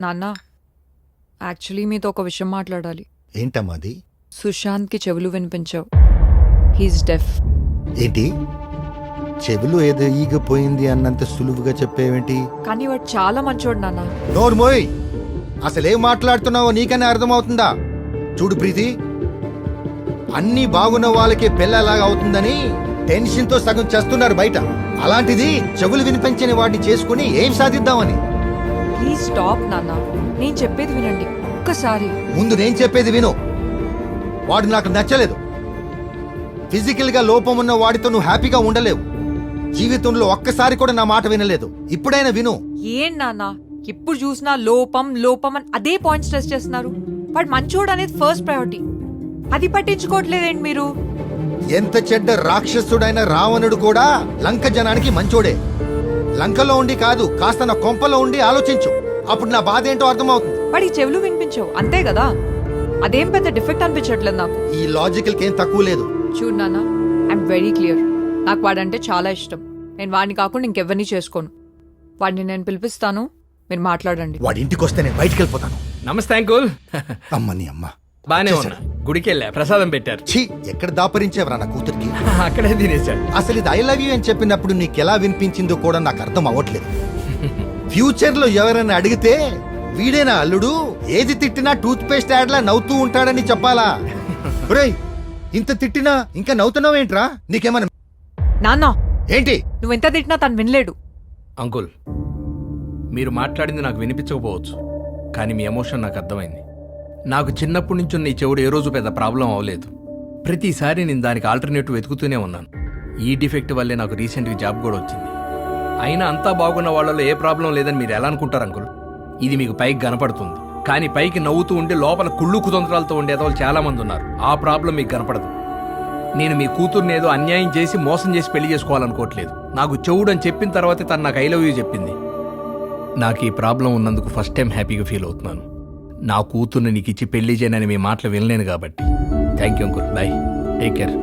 నాన్న యాక్చువల్లీ మీతో ఒక విషయం మాట్లాడాలి. ఏంటమ్మాది? సుశాంత్కి చెవులు వినిపించావు. హీస్ డెఫ్. ఏంటి చెవులు ఏదో ఈగపోయింది అన్నంత సులువుగా చెప్పేవేంటి? కానీ వాడు చాలా మంచోడు నాన్న. నోర్మోయ్, అసలేం మాట్లాడుతున్నావో నీకనే అర్థమవుతుందా? చూడు ప్రీతి, అన్నీ బాగున్న వాళ్ళకి పెళ్ళలాగా అవుతుందని టెన్షన్తో సగం చేస్తున్నారు బయట. అలాంటిది చెవులు వినిపించని వాడిని చేసుకుని ఏం సాధిద్దామని. ప్లీజ్ స్టాప్ నాన్న, నేను చెప్పేది వినండి ఒక్కసారి. ముందు నేను చెప్పేది విను. వాడు నాకు నచ్చలేదు. ఫిజికల్ గా లోపం ఉన్న వాడితో నువ్వు హ్యాపీగా ఉండలేవు. జీవితంలో ఒక్కసారి కూడా నా మాట వినలేదు. ఇప్పుడైనా విను. ఏం నాన్న ఇప్పుడు చూసినా లోపం లోపం అని అదే పాయింట్ స్ట్రెస్ చేస్తున్నారు. వాడు మంచోడు అనేది ఫస్ట్ ప్రయారిటీ, అది పట్టించుకోవట్లేదేంటి మీరు? ఎంత చెడ్డ రాక్షసుడైన రావణుడు కూడా లంక జనానికి మంచోడే. లంకలో ఉండి కాదు, కాస్త నా కొంపలో ఉండి ఆలోచించు. అప్పుడు నా బాధ ఏంటో అర్థమవుతుంది. వాడికి చెవులు వినిపించవు అంతే కదా, అదేం పెద్ద డిఫెక్ట్ అనిపించట్లేదు నాకు. ఈ లాజికల్ కేం తక్కువ లేదు. చూడు నాన్న, ఐఎమ్ వెరీ క్లియర్. నాకు వాడంటే చాలా ఇష్టం. నేను వాడిని కాకుండా ఇంకెవరిని చేసుకోను. వాడిని నేను పిలిపిస్తాను, మీరు మాట్లాడండి. వాడి ఇంటికి వస్తే నేను బయటికి వెళ్ళిపోతాను. నమస్తే అంకుల్. అమ్మని అమ్మ బానే ఉన్నా. గుడికి వెళ్ళా, ప్రసాదం పెట్టారు. ఛీ, ఎక్కడ దాపరించేవరా నా కూతురికి? అక్కడే తినేశాడు. అసలు ఇది ఐ లవ్ యూ అని చెప్పినప్పుడు నీకెలా వినిపించిందో కూడా నాకు అర్థం అవ్వట్లేదు. ఫ్యూచర్ లో ఎవరైనా అడిగితే వీడేనా అల్లుడు, ఏది తిట్టినా టూత్ పేస్ట్ యాడ్ లా నవ్వుతూ ఉంటాడని చెప్పాలా? ఒరేయ్, ఇంత తిట్టినా ఇంకా నవ్వుతున్నావేంట్రా? నీకేమన్నా నాన్న ఏంటి? నువ్వెంత తిట్టినా తను వినలేడు. అంకుల్, మీరు మాట్లాడింది నాకు వినిపించకపోవచ్చు, కానీ మీ ఎమోషన్ నాకు అర్థమైంది. నాకు చిన్నప్పటి నుంచి ఉన్న ఈ చెవుడు ఏ రోజు పెద్ద ప్రాబ్లం అవ్వలేదు. ప్రతిసారి నేను దానికి ఆల్టర్నేటివ్ వెతుకుతూనే ఉన్నాను. ఈ డిఫెక్ట్ వల్లే నాకు రీసెంట్గా జాబ్ కూడా వచ్చింది. అయినా అంతా బాగున్న వాళ్ళలో ఏ ప్రాబ్లం లేదని మీరు ఎలా అనుకుంటారు అంకుల్? ఇది మీకు పైకి కనపడుతుంది, కానీ పైకి నవ్వుతూ ఉండి లోపల కుళ్ళు కుతంత్రాలతో ఉండేవాళ్ళు చాలా మంది ఉన్నారు. ఆ ప్రాబ్లం మీకు కనపడదు. నేను మీ కూతుర్ని ఏదో అన్యాయం చేసి మోసం చేసి పెళ్లి చేసుకోవాలనుకోవట్లేదు. నాకు చెవుడు అని చెప్పిన తర్వాతే తను నాకు ఐ లవ్ యూ చెప్పింది. నాకు ఈ ప్రాబ్లం ఉన్నందుకు ఫస్ట్ టైం హ్యాపీగా ఫీల్ అవుతున్నాను. నా కూతుర్ని నీకు ఇచ్చి పెళ్లి చేయనని మీ మాటలు వినలేను కాబట్టి. Thank you uncle. Bye, take care.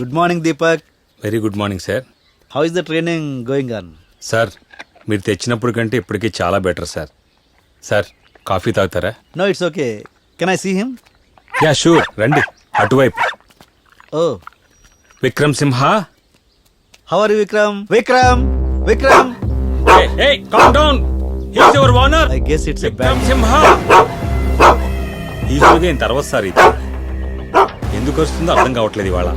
Good morning, Deepak. Very good morning sir. How is the training going on? Sir, మీరు తెచ్చినప్పుడు కంటే ఇప్పటికీ చాలా బెటర్ సార్. సార్, కాఫీ తాగుతారా? No, it's okay. Can I see him? Yeah sure, రండి అటువైపు. Oh, Vikram Simha. how are you, Vikram? Vikram! Vikram! Calm down. He's your owner. I guess it's a Vikram bad. Simha. ఈజీగా తర్వాత సార్ ఇది ఎందుకు వస్తుందో అర్థం కావట్లేదు ఇవాళ.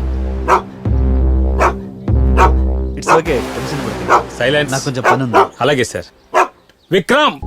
It's okay. Tension పడకండి. సైలెన్స్. నాకు కొంచెం పని ఉంది. అలాగే సార్. విక్రమ్,